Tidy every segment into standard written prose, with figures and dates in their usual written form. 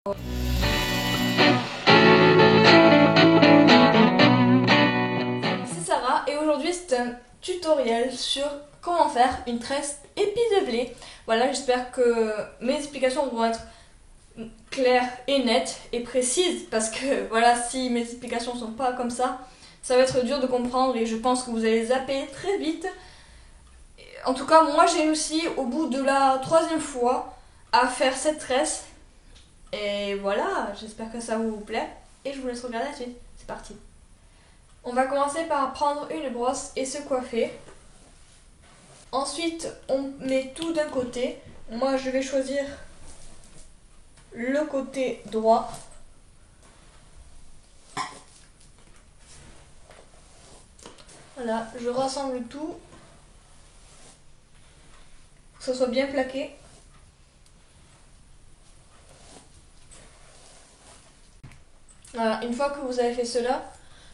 C'est Sarah et aujourd'hui c'est un tutoriel sur comment faire une tresse épi de blé. Voilà, j'espère que mes explications vont être claires et nettes et précises parce que voilà, si mes explications sont pas comme ça va être dur de comprendre et je pense que vous allez zapper très vite. En tout cas, moi j'ai réussi au bout de la 3e fois à faire cette tresse. Et voilà, j'espère que ça vous plaît. Et je vous laisse regarder la suite. C'est parti. On va commencer par prendre une brosse et se coiffer. Ensuite, on met tout d'un côté. Moi, je vais choisir le côté droit. Voilà, je rassemble tout. Que ce soit bien plaqué. Voilà, une fois que vous avez fait cela,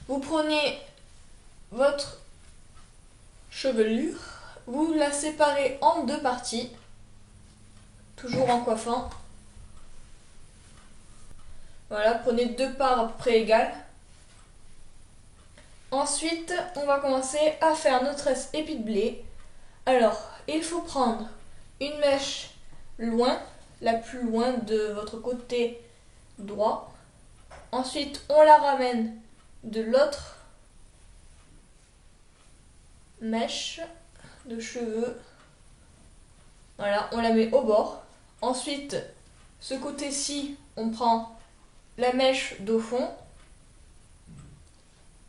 vous prenez votre chevelure, vous la séparez en 2 parties, toujours en coiffant. Voilà, prenez 2 parts à peu près égales. Ensuite, on va commencer à faire notre tresse épi de blé. Alors, il faut prendre une mèche loin, la plus loin de votre côté droit. Ensuite, on la ramène de l'autre mèche de cheveux. Voilà, on la met au bord. Ensuite, ce côté-ci, on prend la mèche d'au fond.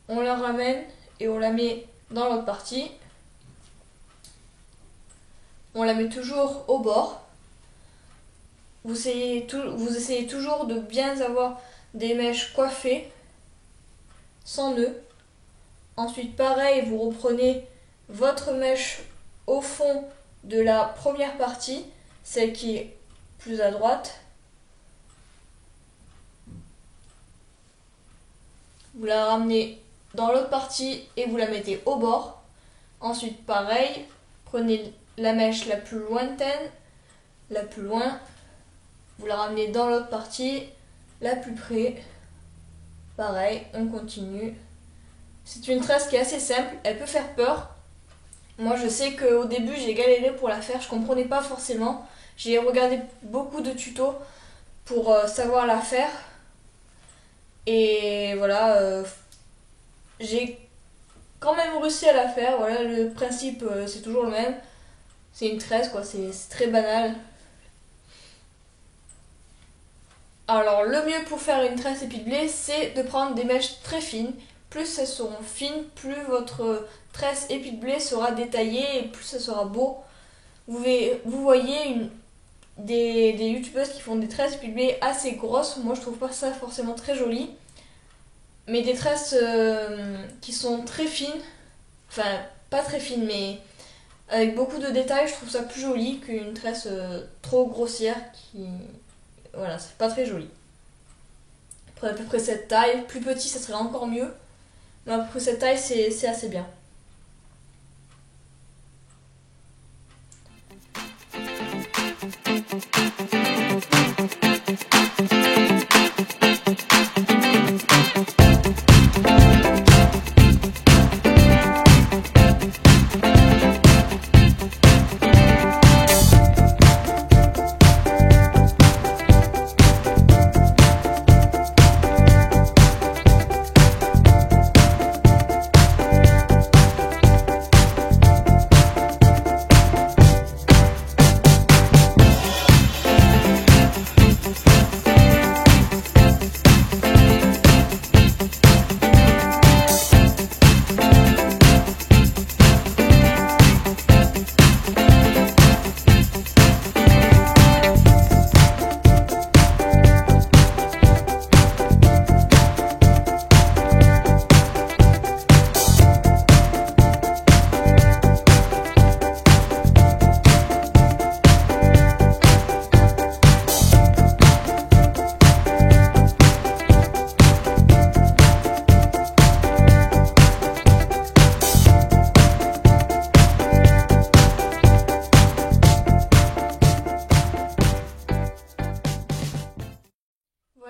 On la ramène et on la met dans l'autre partie. On la met toujours au bord. Vous essayez toujours de bien avoir des mèches coiffées, sans nœud. Ensuite, pareil, vous reprenez votre mèche au fond de la première partie, celle qui est plus à droite. Vous la ramenez dans l'autre partie et vous la mettez au bord. Ensuite, pareil, prenez la mèche la plus lointaine, la plus loin. Vous la ramenez dans l'autre partie, la plus près. Pareil, on continue. C'est une tresse qui est assez simple, elle peut faire peur. Moi je sais qu'au début j'ai galéré pour la faire, je comprenais pas forcément. J'ai regardé beaucoup de tutos pour savoir la faire. Et voilà, j'ai quand même réussi à la faire. Voilà, le principe c'est toujours le même. C'est une tresse quoi, c'est très banal. Alors le mieux pour faire une tresse épi de blé, c'est de prendre des mèches très fines. Plus elles seront fines, plus votre tresse épi de blé sera détaillée et plus ça sera beau. Vous voyez des youtubeuses qui font des tresses épi de blé assez grosses. Moi je trouve pas ça forcément très joli. Mais des tresses qui sont très fines, enfin pas très fines mais avec beaucoup de détails, je trouve ça plus joli qu'une tresse trop grossière qui... Voilà, c'est pas très joli. Après à peu près cette taille, plus petit ça serait encore mieux. Mais à peu près cette taille c'est assez bien.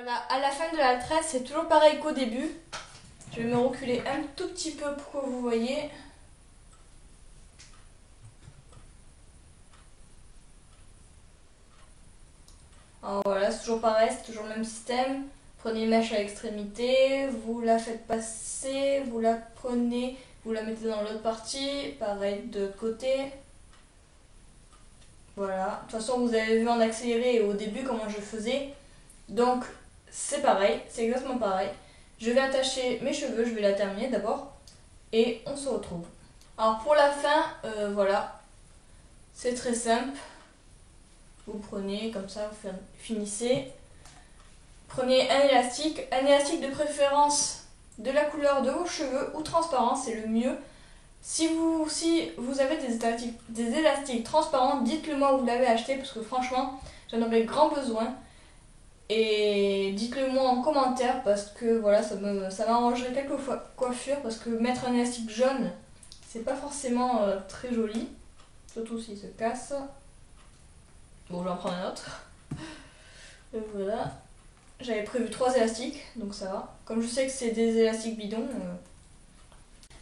Voilà, à la fin de la tresse, c'est toujours pareil qu'au début. Je vais me reculer un tout petit peu pour que vous voyez. Alors voilà, c'est toujours pareil, c'est toujours le même système. Prenez une mèche à l'extrémité, vous la faites passer, vous la prenez, vous la mettez dans l'autre partie, pareil de l'autre côté. Voilà, de toute façon vous avez vu en accéléré au début comment je faisais. Donc c'est pareil, c'est exactement pareil. Je vais attacher mes cheveux, je vais la terminer d'abord et on se retrouve. Alors pour la fin, voilà, c'est très simple. Vous prenez comme ça, vous finissez. Prenez un élastique de préférence de la couleur de vos cheveux ou transparent, c'est le mieux. Si vous avez des élastiques transparents, dites-le moi où vous l'avez acheté parce que franchement, j'en aurais grand besoin. Et dites-le moi en commentaire parce que voilà, ça m'arrangerait quelques coiffures parce que mettre un élastique jaune, c'est pas forcément très joli. Surtout s'il se casse. Bon, j'en prends un autre. Et voilà. J'avais prévu 3 élastiques, donc ça va. Comme je sais que c'est des élastiques bidons.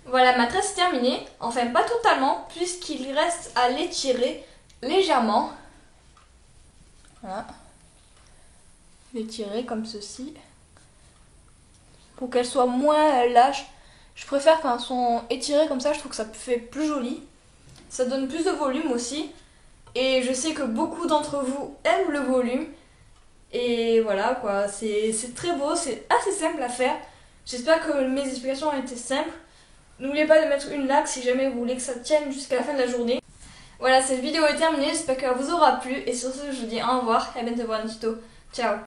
Voilà, ma tresse est terminée. Enfin, pas totalement, puisqu'il reste à l'étirer légèrement. Voilà. L'étirer comme ceci. Pour qu'elle soit moins lâche. Je préfère quand elles sont étirées comme ça, je trouve que ça fait plus joli. Ça donne plus de volume aussi. Et je sais que beaucoup d'entre vous aiment le volume. Et voilà quoi, c'est très beau, c'est assez simple à faire. J'espère que mes explications ont été simples. N'oubliez pas de mettre une like si jamais vous voulez que ça tienne jusqu'à la fin de la journée. Voilà, cette vidéo est terminée, j'espère qu'elle vous aura plu. Et sur ce, je vous dis au revoir et à bientôt pour un tuto. Ciao!